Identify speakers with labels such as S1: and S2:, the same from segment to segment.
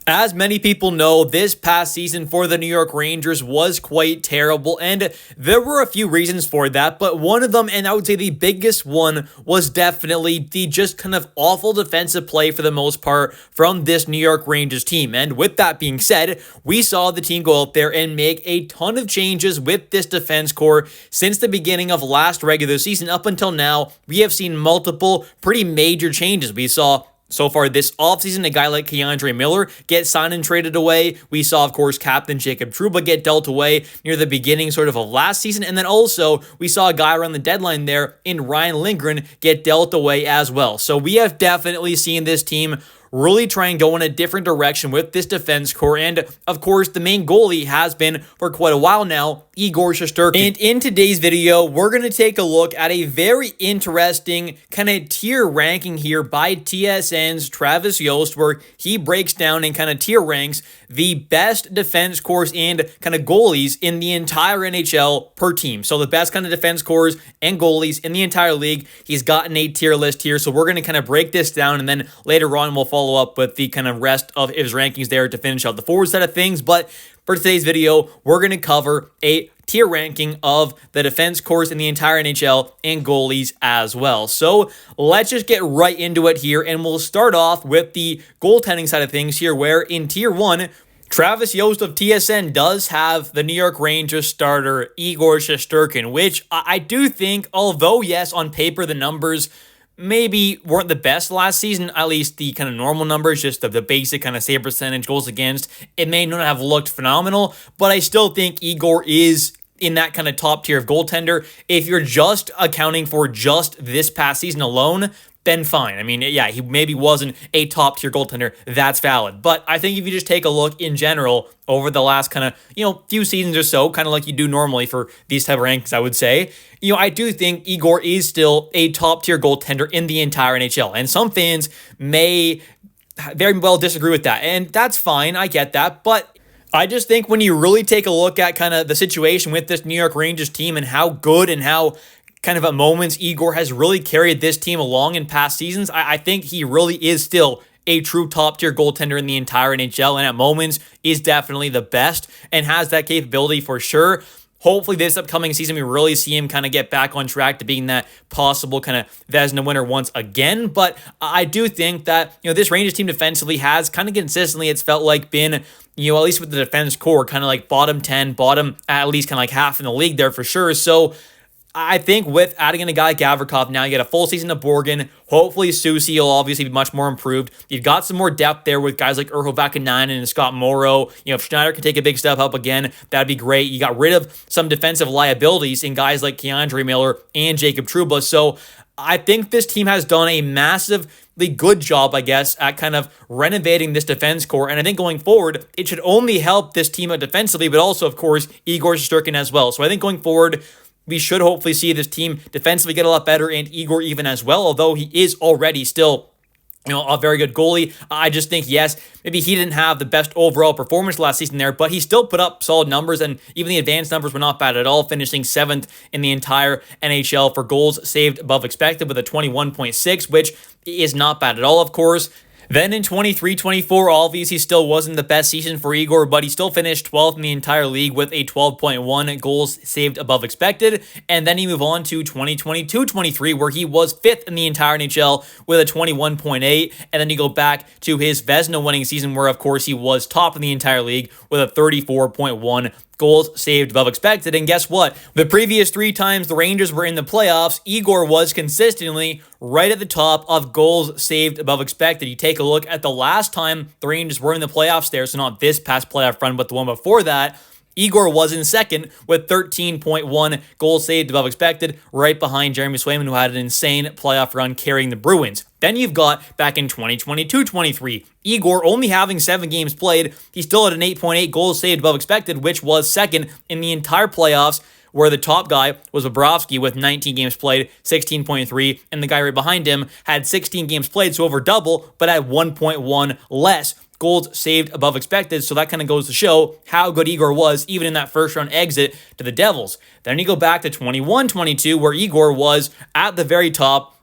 S1: As many people know, this past season for the New York Rangers was quite terrible, and there were a few reasons for that, but one of them, and I would say the biggest one, was definitely the just kind of awful defensive play for the most part from this New York Rangers team. And with that being said, we saw the team go out there and make a ton of changes with this defense core since the beginning of last regular season. Up until now, we have seen multiple pretty major changes. We saw so far this offseason, a guy like Keandre Miller get signed and traded away. We saw, of course, Captain Jacob Trouba get dealt away near the beginning sort of last season. And then also, we saw a guy around the deadline there in Ryan Lindgren get dealt away as well. So we have definitely seen this team really try and go in a different direction with this defense core. And of course, the main goalie has been for quite a while now, Igor Shesterkin. And in today's video, we're going to take a look at a very interesting kind of tier ranking here by TSN's Travis Yost, where he breaks down and kind of tier ranks the best defense cores and kind of goalies in the entire NHL per team. So the best kind of defense cores and goalies in the entire league. He's gotten a tier list here. So we're going to kind of break this down, and then later on we'll follow up with the kind of rest of his rankings there to finish out the forward side of things. But for today's video, we're going to cover a tier ranking of the defense cores in the entire NHL and goalies as well. So let's just get right into it here, and we'll start off with the goaltending side of things here, where in tier 1, Travis Yost of TSN does have the New York Rangers starter Igor Shesterkin, which I do think, although yes, on paper the numbers maybe weren't the best last season, at least the kind of normal numbers, just the basic kind of save percentage, goals against, it may not have looked phenomenal, but I still think Igor is in that kind of top tier of goaltender. If you're just accounting for just this past season alone, then fine. I mean, yeah, he maybe wasn't a top tier goaltender. That's valid. But I think if you just take a look in general over the last kind of, few seasons or so, kind of like you do normally for these type of rankings, I would say, I do think Igor is still a top tier goaltender in the entire NHL. And some fans may very well disagree with that. And that's fine. I get that. But I just think when you really take a look at kind of the situation with this New York Rangers team and how good and how kind of at moments Igor has really carried this team along in past seasons, I think he really is still a true top tier goaltender in the entire NHL, and at moments is definitely the best and has that capability for sure. Hopefully this upcoming season, we really see him kind of get back on track to being that possible kind of Vezina winner once again. But I do think that, this Rangers team defensively has kind of consistently, it's felt like been, at least with the defense core, kind of like bottom 10, bottom at least kind of like half in the league there for sure. So I think with adding in a guy like Gavrikov now, you get a full season of Borgen. Hopefully Susie will obviously be much more improved. You've got some more depth there with guys like Urho Vakanainen and Scott Morrow. If Schneider can take a big step up again, that'd be great. You got rid of some defensive liabilities in guys like Keandre Miller and Jacob Trouba. So I think this team has done a massively good job, I guess, at kind of renovating this defense core. And I think going forward, it should only help this team out defensively, but also, of course, Igor Shesterkin as well. So I think going forward, we should hopefully see this team defensively get a lot better, and Igor even as well, although he is already still a very good goalie. I just think, yes, maybe he didn't have the best overall performance last season there, but he still put up solid numbers, and even the advanced numbers were not bad at all, finishing 7th in the entire NHL for goals saved above expected with a 21.6, which is not bad at all, of course. Then in 23-24, obviously still wasn't the best season for Igor, but he still finished 12th in the entire league with a 12.1 goals saved above expected. And then you move on to 2022-23, where he was 5th in the entire NHL with a 21.8. And then you go back to his Vezina winning season, where of course he was top in the entire league with a 34.1 goals saved above expected. And guess what? The previous 3 times the Rangers were in the playoffs, Igor was consistently right at the top of goals saved above expected. You take a look at the last time the Rangers were in the playoffs there, so not this past playoff run, but the one before that, Igor was in second with 13.1 goals saved above expected, right behind Jeremy Swayman, who had an insane playoff run carrying the Bruins. Then you've got back in 2022-23, Igor only having 7 games played, he still had an 8.8 goals saved above expected, which was second in the entire playoffs, where the top guy was Bobrovsky with 19 games played, 16.3, and the guy right behind him had 16 games played, so over double, but had 1.1 less goals saved above expected. So that kind of goes to show how good Igor was even in that first round exit to the Devils. Then you go back to 21-22, where Igor was at the very top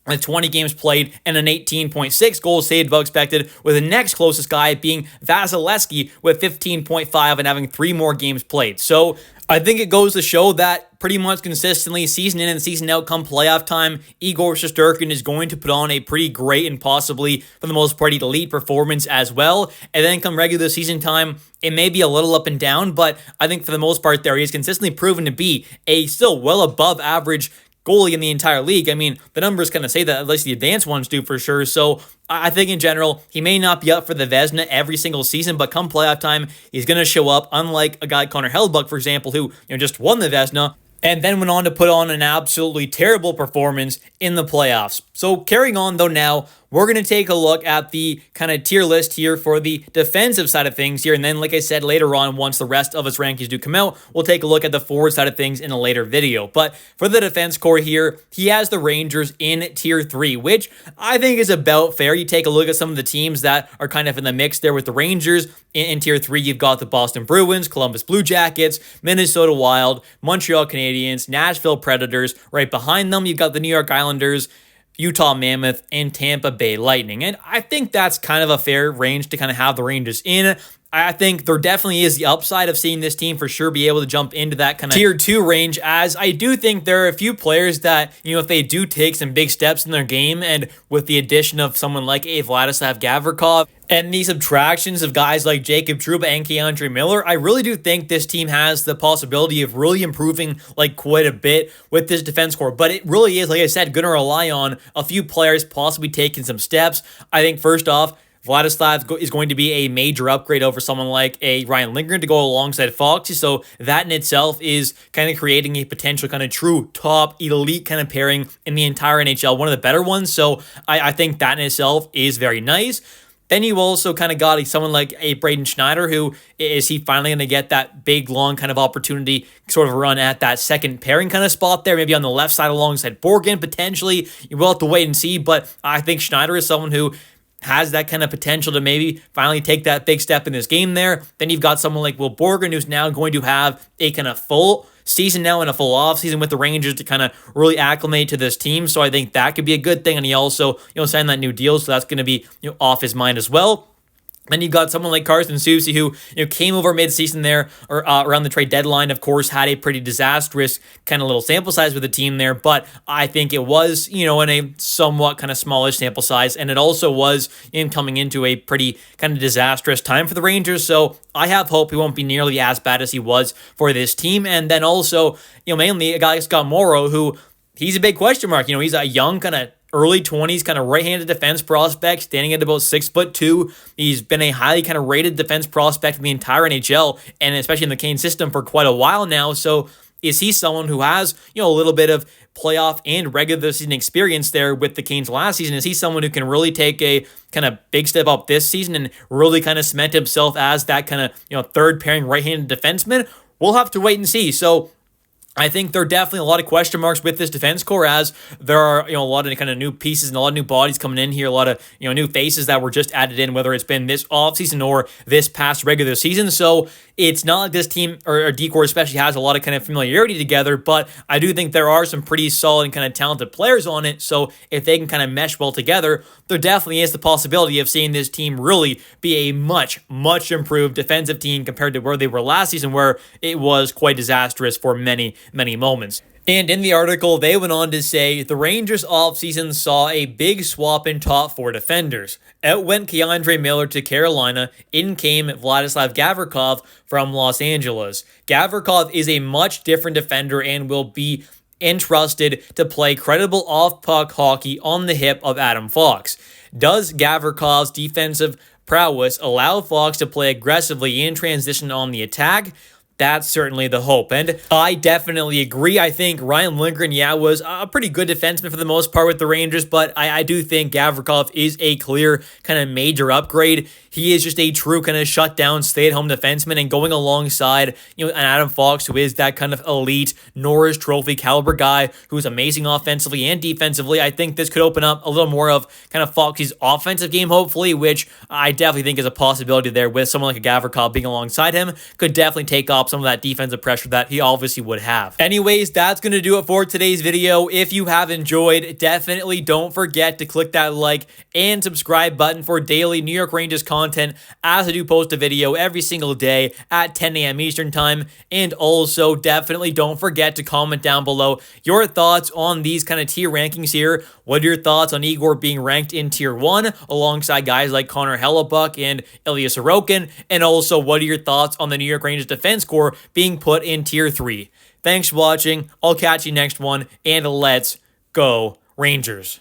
S1: with 20 games played and an 18.6 goals saved above expected, with the next closest guy being Vasilevsky with 15.5 and having 3 more games played. So I think it goes to show that pretty much consistently, season in and season out, come playoff time, Igor Shesterkin is going to put on a pretty great and possibly, for the most part, elite performance as well. And then come regular season time, it may be a little up and down, but I think for the most part there, he is consistently proven to be a still well above average goalie in the entire league. I mean, the numbers kind of say that, at least the advanced ones do for sure. So I think in general, he may not be up for the Vezina every single season, but come playoff time, he's going to show up, unlike a guy like Connor Hellebuyck, for example, who just won the Vezina and then went on to put on an absolutely terrible performance in the playoffs. So carrying on though now, we're going to take a look at the kind of tier list here for the defensive side of things here. And then, like I said, later on, once the rest of its rankings do come out, we'll take a look at the forward side of things in a later video. But for the defense core here, he has the Rangers in tier 3, which I think is about fair. You take a look at some of the teams that are kind of in the mix there with the Rangers. In tier 3, you've got the Boston Bruins, Columbus Blue Jackets, Minnesota Wild, Montreal Canadiens, Nashville Predators. Right behind them, you've got the New York Islanders, Utah Mammoth, and Tampa Bay Lightning. And I think that's kind of a fair range to kind of have the Rangers in. I think there definitely is the upside of seeing this team for sure be able to jump into that kind of tier 2 range, as I do think there are a few players that, if they do take some big steps in their game, and with the addition of someone like a Vladislav Gavrikov, and the subtractions of guys like Jacob Trouba and Keandre Miller, I really do think this team has the possibility of really improving quite a bit with this defense core. But it really is, like I said, going to rely on a few players possibly taking some steps. I think first off, Vladislav is going to be a major upgrade over someone like a Ryan Lindgren to go alongside Foxy. So that in itself is kind of creating a potential kind of true top elite kind of pairing in the entire NHL, one of the better ones. So I think that in itself is very nice. Then you also kind of got someone like a Braden Schneider, who is he finally going to get that big, long kind of opportunity, sort of run at that second pairing kind of spot there, maybe on the left side alongside Borgen, potentially. You will have to wait and see, but I think Schneider is someone who has that kind of potential to maybe finally take that big step in this game there. Then you've got someone like Will Borgen, who's now going to have a kind of full season now and a full offseason with the Rangers to kind of really acclimate to this team. So I think that could be a good thing. And he also, signed that new deal, so that's going to be off his mind as well. Then you got someone like Carson Soucy, who came over mid-season there, or around the trade deadline. Of course, had a pretty disastrous kind of little sample size with the team there, but I think it was in a somewhat kind of smallish sample size, and it also was coming into a pretty kind of disastrous time for the Rangers. So I have hope he won't be nearly as bad as he was for this team. And then also mainly a guy like Scott Morrow, who he's a big question mark. He's a young kind of early 20s kind of right-handed defense prospect, standing at about 6'2". He's been a highly kind of rated defense prospect in the entire NHL, and especially in the Kane system for quite a while now. So is he someone who has, a little bit of playoff and regular season experience there with the Canes last season? Is he someone who can really take a kind of big step up this season and really kind of cement himself as that kind of, third pairing right-handed defenseman? We'll have to wait and see. So I think there are definitely a lot of question marks with this defense core, as there are, a lot of kind of new pieces and a lot of new bodies coming in here, a lot of, new faces that were just added in, whether it's been this offseason or this past regular season. So it's not like this team, or D-core especially, has a lot of kind of familiarity together, but I do think there are some pretty solid and kind of talented players on it. So if they can kind of mesh well together, there definitely is the possibility of seeing this team really be a much, much improved defensive team compared to where they were last season, where it was quite disastrous for many moments. And in the article, they went on to say the Rangers offseason saw a big swap in top 4 defenders. Out went Keandre Miller to Carolina. In came Vladislav Gavrikov from Los Angeles. Gavrikov is a much different defender and will be entrusted to play credible off-puck hockey on the hip of Adam Fox. Does Gavrikov's defensive prowess allow Fox to play aggressively in transition on the attack? That's certainly the hope, and I definitely agree. I think Ryan Lindgren, was a pretty good defenseman for the most part with the Rangers, but I do think Gavrikov is a clear kind of major upgrade. He is just a true kind of shutdown, stay-at-home defenseman, and going alongside, an Adam Fox, who is that kind of elite Norris Trophy caliber guy who's amazing offensively and defensively. I think this could open up a little more of kind of Fox's offensive game, hopefully, which I definitely think is a possibility there with someone like a Gavrikov being alongside him. Could definitely take off some of that defensive pressure that he obviously would have. Anyways, that's going to do it for today's video. If you have enjoyed, definitely don't forget to click that like and subscribe button for daily New York Rangers content, as I do post a video every single day at 10 a.m. Eastern time. And also definitely don't forget to comment down below your thoughts on these kind of tier rankings here. What are your thoughts on Igor being ranked in tier 1 alongside guys like Connor Hellebuck and Ilya Sorokin? And also, what are your thoughts on the New York Rangers defense core being put in tier 3? Thanks for watching. I'll catch you next one, and let's go Rangers.